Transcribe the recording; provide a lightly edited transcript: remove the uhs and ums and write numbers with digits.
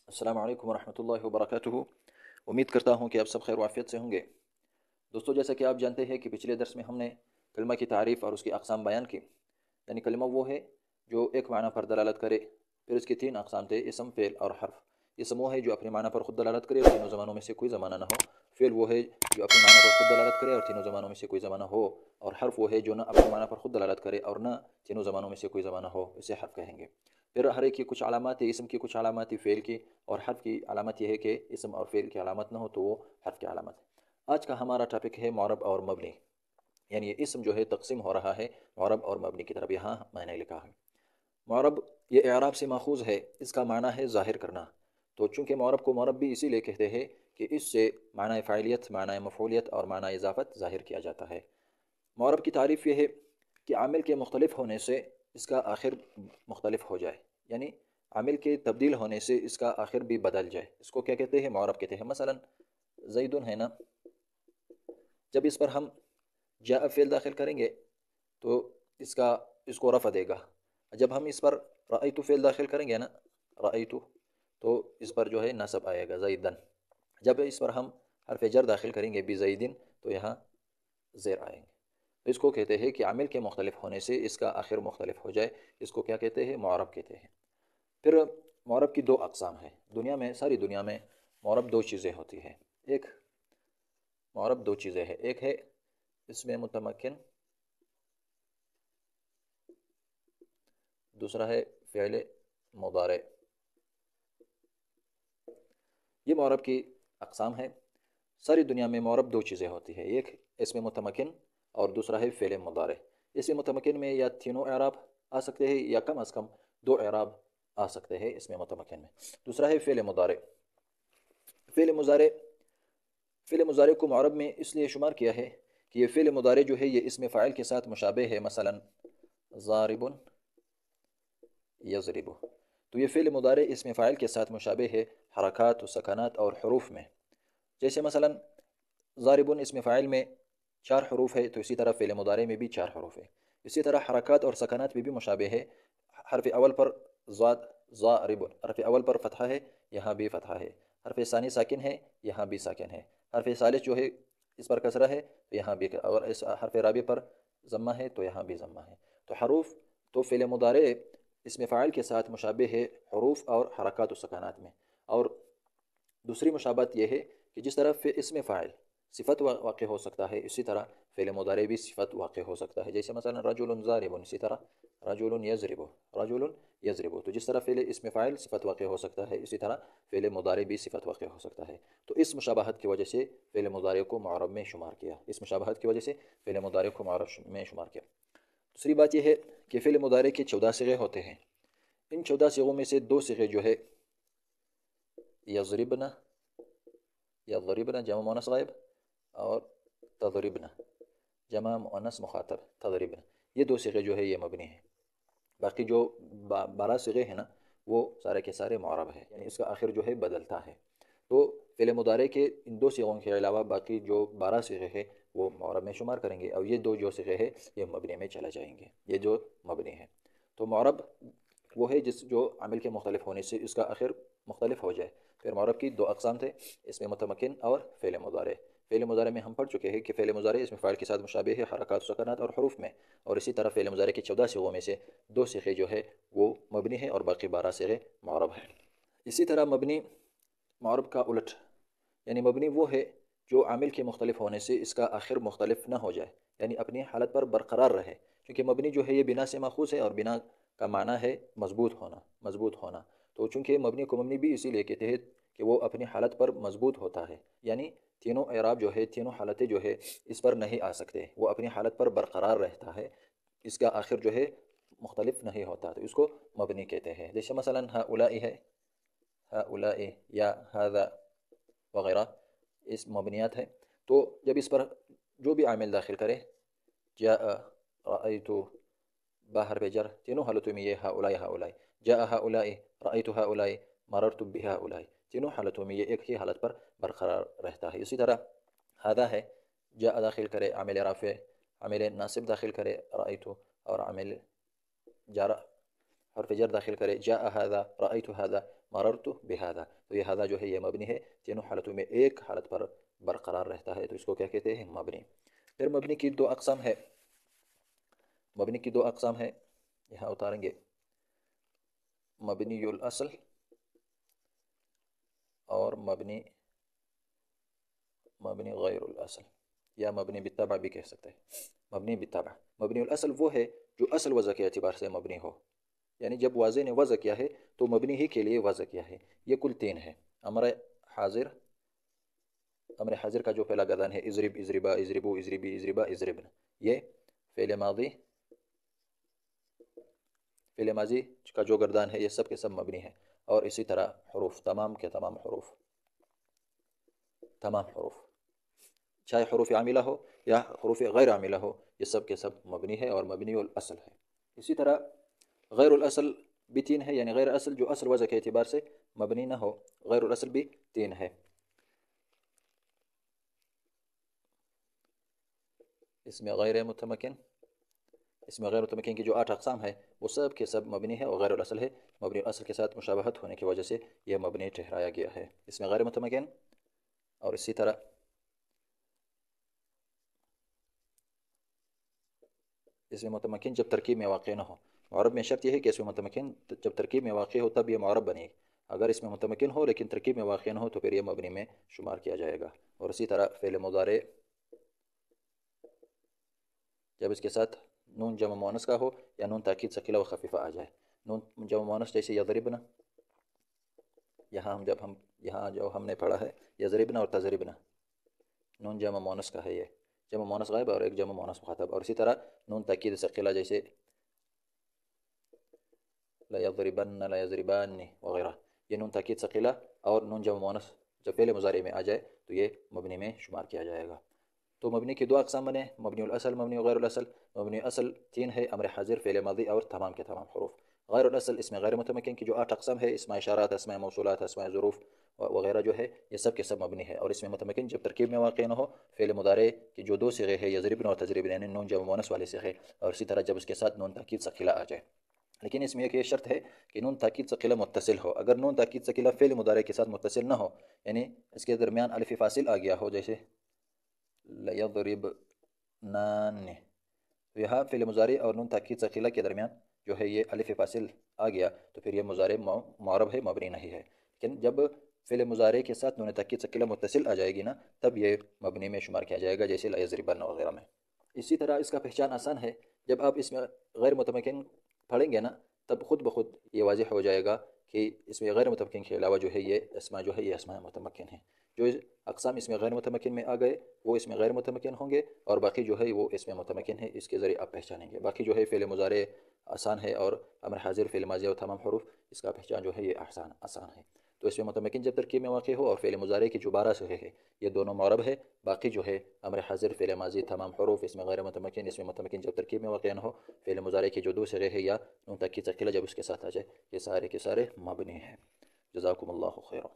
अस्सलाम वालेकुम वरहमतुल्लाहि वबरकातुहू। उम्मीद करता हूँ कि आप सब खैर वाफ़ियत से होंगे। दोस्तों, जैसा कि आप जानते हैं कि पिछले दर्स में हमने कलमा की तारीफ़ और उसकी अक़साम बयान की। यानी कलमा वो है जो एक माना पर दलालत करे। फिर उसकी तीन अक़साम थे, इसम, फ़ेल और हर्फ। इसम वो है जो अपने माना पर ख़ुद दलालत करे और तीनों ज़मानों में से कोई ज़माना ना हो। फ़ेल वो है जो अपने माना पर ख़ुद दलालत करे और तीनों ज़मानों में से कोई ज़माना हो। और हर्फ वो है जो न अपने माना पर ख़ुद दलालत करे और न तीनों ज़मानों में से कोई ज़माना हो, इसे हर्फ कहेंगे। फिर हर एक की कुछ अलामत है, इसम की कुछ अलामत है, फ़ेल की, और हर्फ की अलामत यह है कि इसम और फ़ेल की अलामत ना हो तो वो हर्फ की अलामत है। आज का हमारा टॉपिक है मुअरब और मबनी। यानी ये इसम जो है तक़सीम हो रहा है मुअरब और मबनी की तरफ। यहाँ मैंने लिखा है मुअरब, ये एराब से माखूज़ है, इसका माना है ज़ाहिर करना। तो चूँकि मुअरब को मुअरब भी इसीलिए कहते हैं कि इससे माना फ़ाइलियत, माना मफ़ऊलियत और माना इज़ाफ़त ज़ाहिर किया जाता है। मुअरब की तारीफ़ ये है कि आमिल के मुख्तलिफ होने से इसका आखिर मुख्तलिफ हो जाए। यानी आमिल के तब्दील होने से इसका आखिर भी बदल जाए, इसको क्या कहते हैं? मुअरब कहते हैं। मसलन ज़ैदुन है ना, जब इस पर हम जाअ फ़ेल दाखिल करेंगे तो इसका इसको रफ़ा देगा। जब हम इस पर रअयतु फ़ेल दाखिल करेंगे ना, रअयतु, तो इस पर जो है नसब आएगा ज़ैदन। जब इस पर हम हर्फ़ जर दाखिल करेंगे बिज़ैदिन, तो यहाँ ज़ेर आएंगे। तो इसको कहते हैं कि आमिल के मुख्तलिफ होने से इसका आखिर मुख्तलिफ हो जाए, इसको क्या कहते हैं? मुअरब कहते हैं। फिर मुअरब की दो अक़साम है दुनिया में, सारी दुनिया में मुअरब दो चीज़ें होती हैं। एक मुअरब दो चीज़ें हैं, एक है इसमें मुतमक्किन, दूसरा है फ़िअल मुदारे। ये मुअरब की अक़साम है। सारी दुनिया में मुअरब दो चीज़ें होती है, एक इसमें मुतमक्किन और दूसरा है फ़िअल मुदारे। इसमें मुतमक्किन में या तीनों एराब आ सकते हैं या कम अज़ कम दो एराब आ सकते हैं इसमें मुतमक्किन में। दूसरा है फ़िअल मुदारे। फ़िअल मुज़ारे, फ़िल मुज़ारे को मुअरब में इसलिए शुमार किया है कि ये फ़िल मुज़ारे जो है ये इसमें फ़ाइल के साथ मुशाबे है। मसलन ज़ारिबुन यज़रिबु, तो ये फ़िल मुज़ारे इसमें फ़ाइल के साथ मुशाबे है हरकत, सकनात और हरूफ में। जैसे मसलन ज़ारिबुन इसमें फ़ाइल में चार हरूफ है, तो इसी तरह फ़िल मुज़ारे में भी चार हरूफ है। इसी तरह हरकत और सकनात में भी मुशाबे है। हरफ अवल पर ज़ाद, ज़ारिबुन, हरफ अवल पर फ़तहा है, यहाँ भी फ़तहा है। हरफ सानी साकिन है, यहाँ भी साकिन है। हरफ सालिस जो है इस पर कसरा है, तो यहाँ भी, और इस हरफ राबी पर ज़म्मा है, तो यहाँ भी ज़म्मा है। तो हरूफ, तो फ़िल मुज़ारे इसमें फ़ाइल के साथ मुशाबे है हरूफ और हरकत और सकनात में। और दूसरी मुशाबत यह है कि जिस तरह इसमें फ़ाइल सिफ़त वाक़ हो सकता है, इसी तरह फ़िल मुज़ारे भी सिफ़त वाक़ हो सकता है। जैसे मसलन रजुलुन ज़ारिबुन, इसी तरह रजुलुन यज़रिबु, रजुलुन यज़रिबु। तो जिस तरह फ़िल इसमें फ़ाइल सिफ़त वाक़ हो सकता है, इसी तरह फ़िल मुज़ारे भी सिफ़त वाक़ हो सकता है। तो इस मुशाबहत की वजह से फ़िल मुज़ारे को मुअरब में शुमार किया, इस मुशाबहत की वजह से फ़िल मुज़ारे को मुअरब में शुमार किया। दूसरी बात यह है कि फ़िल मुज़ारे के 14 सिग़े होते हैं। इन 14 सिग़ों में से दो सिग़े जो है यज़रिबना, यज़रिबना जमा मुअन्नस गायब, और तज़रिबना जमा मुअन्नस मुखातब, तज़रिबना, ये दो सिग़े जो है ये मबनी है। बाकी जो 12 सिग़े हैं ना, वो सारे के सारे मुअरब है, यानी इसका आखिर जो है बदलता है। तो फ़िल मुज़ारे के इन दो सिग़ों के अलावा बाकी जो 12 सिग़े हैं वो मुअरब में शुमार करेंगे, और ये दो जो सिग़े हैं ये मबनी में चले जाएंगे, ये जो मबनी है। तो मुअरब वो है जिस जो आमिल के मुख्तलिफ होने से इसका आखिर मुख्तलिफ हो जाए। फिर मुअरब की दो अक़साम थे, इसमें मुतमक्किन और फ़िल मुज़ारे। फ़िल मुज़ारे में हम पढ़ चुके हैं कि फ़िल मुज़ारे इसमें फ़ाइल के साथ मुशाबे है हरकत, सकनात और हरूफ में। और इसी तरह फ़िल मुज़ारे के 14 सिग़ों में से दो सिग़े जो है वो मबनी है और बाकी 12 सिग़े मुअरब है। इसी तरह मबनी मुअरब का उलट, यानी मबनी वो है जो आमिल के मुख्तलिफ होने से इसका आखिर मुख्तलिफ ना हो जाए, यानी अपनी हालत पर बरकरार रहे। क्योंकि मबनी जो है ये बिना से माखूज़ है, और बिना का माना है मजबूत होना, मजबूत होना। तो चूँकि मबनी को मबनी भी इसीलिए कहते हैं कि वो अपनी हालत पर मजबूत होता है, यानी तीनों एराब जो है, तीनों हालतें जो है इस पर नहीं आ सकते, वो अपनी हालत पर बरकरार रहता है, इसका आखिर जो है मुख्तलिफ नहीं होता, तो इसको मबनी कहते हैं। जैसे मसलन हाउलाई है, हाउलाई या हादा वगैरह, इस मबनियात है। तो जब इस पर जो भी आमिल दाखिल करे, जा रअयतु, बाहर बेजर, तीनों हालतों में ये हाउलाई हाउलाई, जा हाउलाई, रअयतु हाउलाई, मररतु बिहाउलाई, तीनों हालतों में ये एक ही हालत पर बरकरार रहता है। इसी तरह हादा है, जा दाखिल करे आमिल राफ़े, आमिल नासिब दाखिल करे रअयतु, और आमिल जारा حرف جر داخل کرے، جاء هذا، رأيت هذا، مررت بهذا، تو یہ هذا جو ہے یہ مبنی ہے، تینوں حالتوں میں ایک حالت پر برقرار رہتا ہے، تو اس کو کیا کہتے ہیں؟ مبنی۔ پھر مبنی کی دو اقسام ہے، مبنی کی دو اقسام ہے، یہاں اتاریں گے، مبنی الاصل اور مبنی غیر الاصل، یا مبنی بالطبع بھی کہہ سکتے ہیں۔ مبنی بالطبع، مبنی الاصل وہ ہے جو اصل وضع کے اعتبار سے مبنی ہو، یعنی جب واضح نے وضع کیا ہے تو مبنی ہی کے لیے وضع کیا ہے۔ یہ کل تین ہے، امر حاضر، امر حاضر کا جو پہلا گردان ہے اضرب، اضربا، اضربو، اضربی، اضربا، اضربن، یہ فعل ماضی، فعل ماضی کا جو گردان ہے یہ سب کے سب مبنی ہے۔ اور اسی طرح حروف، تمام کے تمام حروف، تمام حروف چاہے حروف عاملہ ہو یا حروف غیر عاملہ ہو، یہ سب کے سب مبنی ہے اور مبنی الاصل ہے۔ اسی طرح غیر الاصل بھی تین ہے، یعنی غیر اصل جو اصل وضع کے اعتبار سے مبنی نہ ہو، غیر الاصل بھی تین ہے۔ اس میں غیر متمکن، اس میں غیر متمکن کی جو 8 اقسام ہے وہ سب کے سب مبنی ہے اور غیر الاصل ہے، مبنی الاصل کے ساتھ مشابہت ہونے کی وجہ سے یہ مبنی ٹھہرایا گیا ہے۔ اس میں غیر متمکن، اور اسی طرح اس میں متمکن جب ترکیب میں واقع نہ ہو، معرب میں شرط یہ ہے کہ اس میں متمکن جب ترکیب میں واقع ہو تب یہ معرب بنے، اگر اس میں متمکن ہو لیکن ترکیب میں واقع نہ ہو تو پھر یہ مبنی میں شمار کیا جائے گا۔ اور اسی طرح فعل مضارع جب اس کے ساتھ نون جمع مؤنث کا ہو یا نون تاکید ثقیلہ و خفیفہ آ جائے، نون جمع مؤنث جیسے یضربنا، یہاں جو ہم نے پڑھا ہے یضربنا اور تضربنا، نون جمع مؤنث کا ہے، یہ جمع مؤنث غائب اور ایک جمع مؤنث مخاطب۔ اور اسی طرح نون تاکید ثقیلہ جیسے لا یضربن، لا یضربان وغیرہ، یہ نون تاکید ثقیلہ اور نون جمع مؤنث جب فعل مضارع میں آ جائے تو یہ مبنی میں شمار کیا جائے گا۔ تو مبنی کی دو اقسام بنے، مبنی الاصل، مبنی غیر الاصل۔ مبنی اصل تین ہے، امر حاضر، فعل ماضی اور تمام کے تمام حروف۔ غیر الاصل اس میں غیر متمکن کی جو 8 اقسام ہے، اسماء اشارات، اسماء موصولات، اسماء ظروف وغیرہ جو ہے یہ سب کے سب مبنی ہے، اور اس میں متمکن جب ترکیب میں واقع نہ ہو، فعل مضارع کی جو 2 صیغے ہیں یضربن اور تضربن، یعنی نون جمع مؤنث والے صیغے، اور اسی طرح جب اس کے ساتھ نون تاکید ثقیلہ آ جائے، لیکن اس میں ایک یہ شرط ہے کہ نون تاکید ثقیلہ متصل ہو۔ اگر نون تاکید ثقیلہ فعل مضارع کے ساتھ متصل نہ ہو، یعنی اس کے درمیان الف فاصل آ گیا ہو، جیسے لیضربنان، تو یہاں فعل مضارع اور نون تاکید ثقیلہ کے درمیان جو ہے یہ الف فاصل آ گیا تو پھر یہ مضارع معرب ہے، مبنی نہیں ہے۔ لیکن جب فعل مضارع کے ساتھ نون تاکید ثقیلہ متصل آ جائے گی نا، تب یہ مبنی میں شمار کیا جائے گا، جیسے لا یضربن وغیرہ میں۔ اسی طرح اس کا پہچان آسان ہے، جب آپ اس میں غیر متمکن پڑھیں گے نا تب خود بخود یہ واضح ہو جائے گا کہ اس میں غیر متمکن کے علاوہ جو ہے یہ اسماء جو ہے یہ اسماء متمکن ہیں۔ جو اقسام اس میں غیر متمکن میں آ گئے وہ اس میں غیر متمکن ہوں گے، اور باقی جو ہے وہ اس میں متمکن ہے، اس کے ذریعے آپ پہچانیں گے۔ باقی جو ہے فعل مضارع آسان ہے، اور امر حاضر، فعل ماضی اور تمام حروف اس کا پہچان جو ہے یہ آسان ہے۔ تو اس میں متمکن جب ترکیب میں واقع ہو اور فعل مضارع کی جو 12 صیغے ہیں یہ دونوں معرب ہے، باقی جو ہے امر حاضر، فعل ماضی، تمام حروف اس میں غیر متمکن، اس میں متمکن جب ترکیب میں واقع نہ ہو، فعل مضارع کی جو 2 صیغے ہیں یا نون تاکید ثقیلہ جب اس کے ساتھ آ جائے، یہ سارے کے سارے مبنی ہیں۔ جزاکم اللہ خیرا۔